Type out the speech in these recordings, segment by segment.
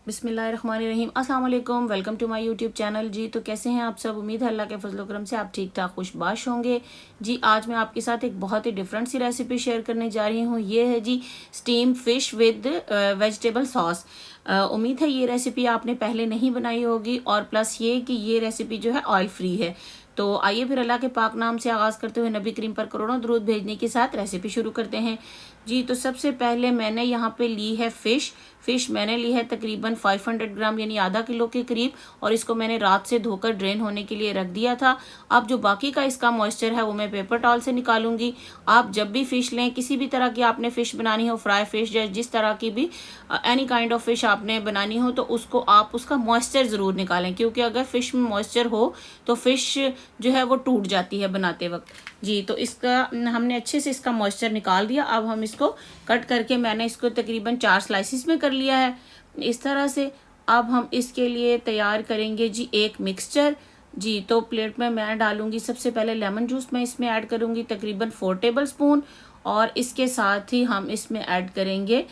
बिस्मिल्लाहिर्रहमानिर्रहीम। अस्सलाम वालेकुम, welcome to my YouTube channel. जी तो कैसे हैं आप सब? उम्मीद है अल्लाह के फजल करम से आप ठीक ठाक खुशबाश होंगे। जी आज मैं आपके साथ एक बहुत ही डिफरेंट सी रेसिपी शेयर करने जा रही हूँ। ये है जी steam fish with vegetable sauce. उम्मीद है ये रेसिपी आपने पहले नहीं बनाई होगी और प्लस ये कि ये रेसिपी जो है ऑयल फ्री है। तो आइए फिर अल्लाह के पाक नाम से आगाज़ करते हुए नबी करीम पर करोड़ों दरूद भेजने के साथ रेसिपी शुरू करते हैं। जी तो सबसे पहले मैंने यहाँ पे ली है फ़िश मैंने ली है तकरीबन 500 ग्राम यानी आधा किलो के करीब, और इसको मैंने रात से धोकर ड्रेन होने के लिए रख दिया था। अब जो बाकी का इसका मॉइस्चर है वो मैं पेपर टॉवल से निकालूंगी। आप जब भी फ़िश लें, किसी भी तरह की आपने फ़िश बनानी हो, फ्राई फ़िश या जिस तरह की भी एनी काइंड ऑफ फ़िश आपने बनानी हो, तो उसको आप उसका मॉइस्चर ज़रूर निकालें, क्योंकि अगर फ़िश में मॉइस्चर हो तो फ़िश जो है वो टूट जाती है बनाते वक्त। जी तो इसका हमने अच्छे से इसका मॉइस्चर निकाल दिया। अब हम इसको कट करके, मैंने इसको तकरीबन 4 स्लाइसिस में कर लिया है इस तरह से। अब हम इसके लिए तैयार करेंगे जी एक मिक्सचर। जी तो प्लेट में मैं डालूंगी सबसे पहले लेमन जूस, मैं इसमें ऐड करूंगी तकरीबन 4 टेबल स्पून, और इसके साथ ही हम इसमें ऐड करेंगे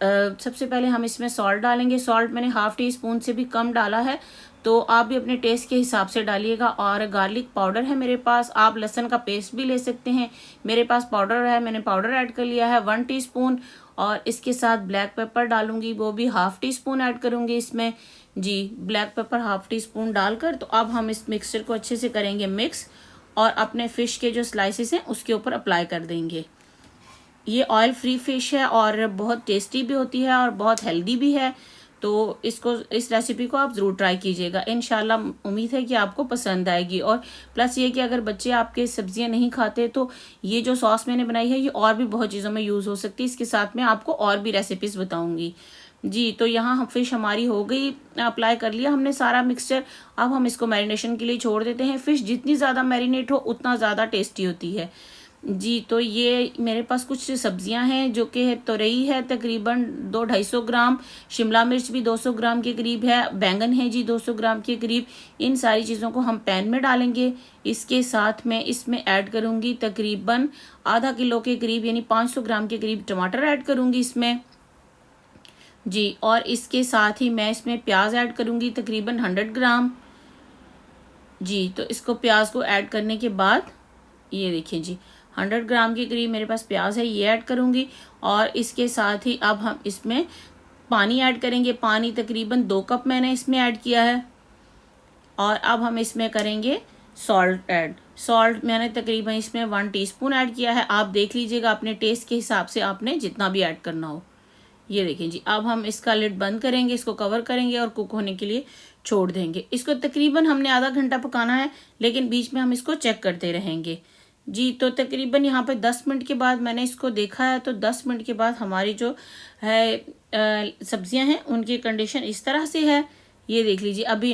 सबसे पहले हम इसमें सॉल्ट डालेंगे। सॉल्ट मैंने हाफ टी स्पून से भी कम डाला है, तो आप भी अपने टेस्ट के हिसाब से डालिएगा। और गार्लिक पाउडर है मेरे पास, आप लहसुन का पेस्ट भी ले सकते हैं, मेरे पास पाउडर है, मैंने पाउडर ऐड कर लिया है 1 टीस्पून। और इसके साथ ब्लैक पेपर डालूंगी, वो भी हाफ टी स्पून ऐड करूंगी इसमें। जी black pepper half teaspoon डालकर तो अब हम इस मिक्सचर को अच्छे से करेंगे मिक्स, और अपने फिश के जो स्लाइसेस हैं उसके ऊपर अप्लाई कर देंगे। ये ऑयल फ्री फिश है और बहुत टेस्टी भी होती है और बहुत हेल्दी भी है, तो इस रेसिपी को आप ज़रूर ट्राई कीजिएगा। इंशाल्लाह उम्मीद है कि आपको पसंद आएगी। और प्लस ये कि अगर बच्चे आपके सब्जियां नहीं खाते तो ये जो सॉस मैंने बनाई है ये और भी बहुत चीज़ों में यूज़ हो सकती है। इसके साथ मैं आपको और भी रेसिपीज़ बताऊंगी। जी तो यहाँ फिश हमारी हो गई, अप्लाई कर लिया हमने सारा मिक्सचर। अब हम इसको मैरिनेशन के लिए छोड़ देते हैं। फिश जितनी ज़्यादा मैरिनेट हो उतना ज़्यादा टेस्टी होती है। जी तो ये मेरे पास कुछ सब्जियां हैं जो कि तोरई है तकरीबन 200-250 ग्राम, शिमला मिर्च भी 200 ग्राम के करीब है, बैंगन है जी 200 ग्राम के करीब। इन सारी चीज़ों को हम पैन में डालेंगे। इसके साथ मैं इसमें ऐड करूंगी तकरीबन आधा किलो के करीब यानी 500 ग्राम के करीब टमाटर ऐड करूंगी इसमें। जी और इसके साथ ही मैं इसमें प्याज ऐड करूंगी तकरीबन 100 ग्राम। जी तो इसको प्याज को ऐड करने के बाद ये देखिए जी 100 ग्राम के करीब मेरे पास प्याज है, ये ऐड करूंगी। और इसके साथ ही अब हम इसमें पानी ऐड करेंगे। पानी तकरीबन 2 कप मैंने इसमें ऐड किया है। और अब हम इसमें करेंगे सॉल्ट ऐड। सॉल्ट मैंने तकरीबन इसमें 1 टीस्पून ऐड किया है। आप देख लीजिएगा अपने टेस्ट के हिसाब से आपने जितना भी ऐड करना हो। ये देखिए जी अब हम इसका लिड बंद करेंगे, इसको कवर करेंगे और कुक होने के लिए छोड़ देंगे। इसको तकरीबन हमने आधा घंटा पकाना है, लेकिन बीच में हम इसको चेक करते रहेंगे। जी तो तकरीबन यहाँ पे 10 मिनट के बाद मैंने इसको देखा है, तो 10 मिनट के बाद हमारी जो है सब्जियां हैं उनकी कंडीशन इस तरह से है। ये देख लीजिए अभी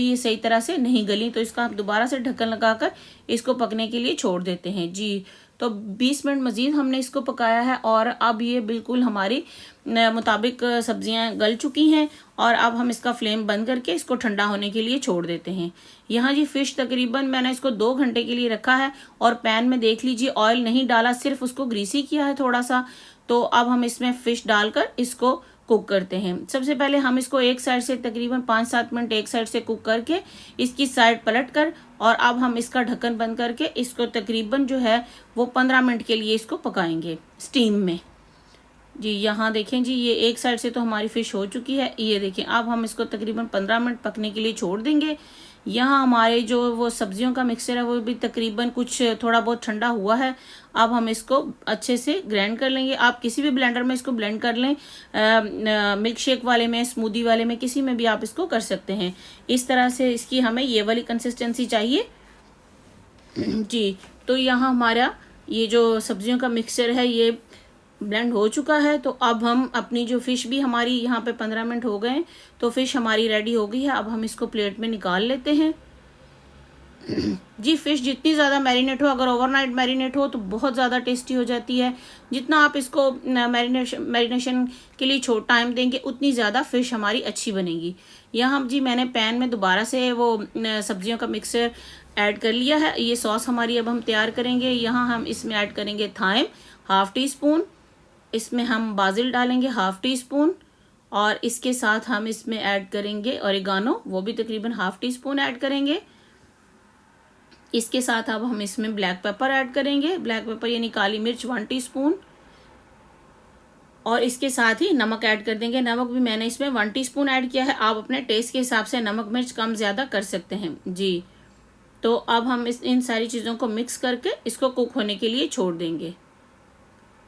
ये सही तरह से नहीं गली, तो इसका हम दोबारा से ढक्कन लगाकर इसको पकने के लिए छोड़ देते हैं। जी तो 20 मिनट मज़ीद हमने इसको पकाया है और अब ये बिल्कुल हमारी मुताबिक सब्जियां गल चुकी हैं। और अब हम इसका फ्लेम बंद करके इसको ठंडा होने के लिए छोड़ देते हैं। यहाँ जी फ़िश तकरीबन मैंने इसको 2 घंटे के लिए रखा है, और पैन में देख लीजिए ऑयल नहीं डाला, सिर्फ उसको ग्रीसी किया है थोड़ा सा। तो अब हम इसमें फ़िश डालकर इसको कुक करते हैं। सबसे पहले हम इसको एक साइड से तकरीबन 5-7 मिनट एक साइड से कुक करके इसकी साइड पलट कर, और अब हम इसका ढक्कन बंद करके इसको तकरीबन जो है वो 15 मिनट के लिए इसको पकाएंगे स्टीम में। जी यहाँ देखें जी ये एक साइड से तो हमारी फ़िश हो चुकी है। ये देखें अब हम इसको तकरीबन 15 मिनट पकने के लिए छोड़ देंगे। यहाँ हमारे जो वो सब्जियों का मिक्सचर है वो भी तकरीबन कुछ थोड़ा बहुत ठंडा हुआ है। अब हम इसको अच्छे से ग्राइंड कर लेंगे। आप किसी भी ब्लेंडर में इसको ब्लेंड कर लें, मिल्क शेक वाले में, स्मूदी वाले में, किसी में भी आप इसको कर सकते हैं। इस तरह से इसकी हमें ये वाली कंसिस्टेंसी चाहिए। जी तो यहाँ हमारा ये जो सब्जियों का मिक्सचर है ये ब्लेंड हो चुका है। तो अब हम अपनी जो फ़िश भी हमारी यहाँ पे 15 मिनट हो गए, तो फ़िश हमारी रेडी हो गई है। अब हम इसको प्लेट में निकाल लेते हैं। जी फ़िश जितनी ज़्यादा मैरिनेट हो, अगर ओवरनाइट मैरिनेट हो तो बहुत ज़्यादा टेस्टी हो जाती है। जितना आप इसको मैरिनेशन के लिए टाइम देंगे उतनी ज़्यादा फ़िश हमारी अच्छी बनेगी। यहाँ जी मैंने पैन में दोबारा से वो सब्जियों का मिक्सचर ऐड कर लिया है। ये सॉस हमारी अब हम तैयार करेंगे। यहाँ हम इसमें ऐड करेंगे थाइम हाफ टी स्पून, इसमें हम बाजिल डालेंगे हाफ टी स्पून, और इसके साथ हम इसमें ऐड करेंगे ओरिगानो, वो भी तकरीबन हाफ टी स्पून ऐड करेंगे। इसके साथ अब हम इसमें ब्लैक पेपर ऐड करेंगे, ब्लैक पेपर यानी काली मिर्च 1 टीस्पून। और इसके साथ ही नमक ऐड कर देंगे। नमक भी मैंने इसमें 1 टीस्पून ऐड किया है, आप अपने टेस्ट के हिसाब से नमक मिर्च कम ज़्यादा कर सकते हैं जी। तो अब हम इन सारी चीज़ों को मिक्स करके इसको कुक होने के लिए छोड़ देंगे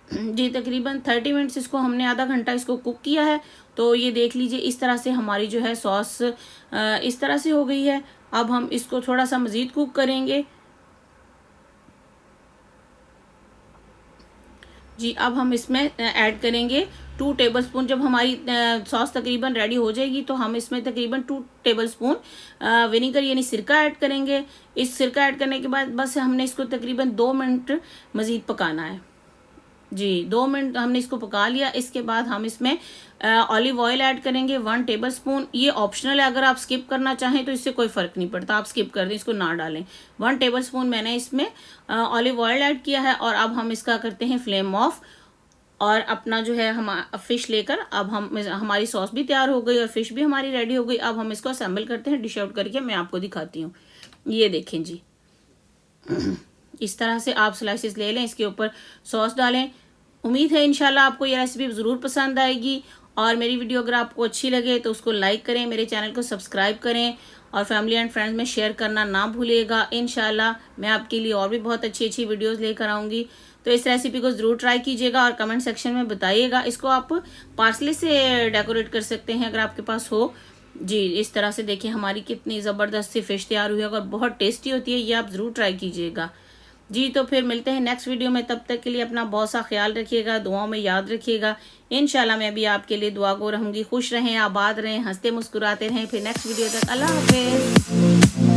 जी। तकरीबन 30 मिनट्स इसको हमने, आधा घंटा इसको कुक किया है। तो ये देख लीजिए इस तरह से हमारी जो है सॉस इस तरह से हो गई है। अब हम इसको थोड़ा सा मज़ीद कुक करेंगे जी। अब हम इसमें ऐड करेंगे 2 टेबलस्पून। जब हमारी सॉस तकरीबन रेडी हो जाएगी तो हम इसमें तकरीबन 2 टेबलस्पून विनीगर यानी सिरका ऐड करेंगे। इस सिरका ऐड करने के बाद बस हमने इसको तकरीबन 2 मिनट मज़ीद पकाना है जी। 2 मिनट हमने इसको पका लिया। इसके बाद हम इसमें ऑलिव ऑयल ऐड करेंगे 1 टेबलस्पून। ये ऑप्शनल है, अगर आप स्किप करना चाहें तो इससे कोई फ़र्क नहीं पड़ता, आप स्किप कर दें, इसको ना डालें। 1 टेबलस्पून मैंने इसमें ऑलिव ऑयल ऐड किया है। और अब हम इसका करते हैं फ्लेम ऑफ, और अपना जो है हम फ़िश लेकर, अब हमारी सॉस भी तैयार हो गई और फ़िश भी हमारी रेडी हो गई। अब हम इसको असेंबल करते हैं, डिश आउट करके मैं आपको दिखाती हूँ। ये देखें जी, इस तरह से आप स्लाइसेस ले लें, इसके ऊपर सॉस डालें। उम्मीद है इंशाल्लाह आपको ये रेसिपी ज़रूर पसंद आएगी। और मेरी वीडियो अगर आपको अच्छी लगे तो उसको लाइक करें, मेरे चैनल को सब्सक्राइब करें और फैमिली एंड फ्रेंड्स में शेयर करना ना भूलिएगा। इंशाल्लाह मैं आपके लिए और भी बहुत अच्छी अच्छी वीडियोज़ लेकर आऊँगी। तो इस रेसिपी को ज़रूर ट्राई कीजिएगा और कमेंट सेक्शन में बताइएगा। इसको आप पार्सले से डेकोरेट कर सकते हैं अगर आपके पास हो जी। इस तरह से देखिए हमारी कितनी ज़बरदस्त सी फ़िश तैयार हुई है और बहुत टेस्टी होती है। ये आप ज़रूर ट्राई कीजिएगा जी। तो फिर मिलते हैं नेक्स्ट वीडियो में, तब तक के लिए अपना बहुत सा ख्याल रखिएगा, दुआओं में याद रखिएगा। इंशाल्लाह मैं भी आपके लिए दुआ गो रहूँगी। खुश रहें, आबाद रहें, हंसते मुस्कुराते रहें। फिर नेक्स्ट वीडियो तक अल्लाह हाफ़िज़।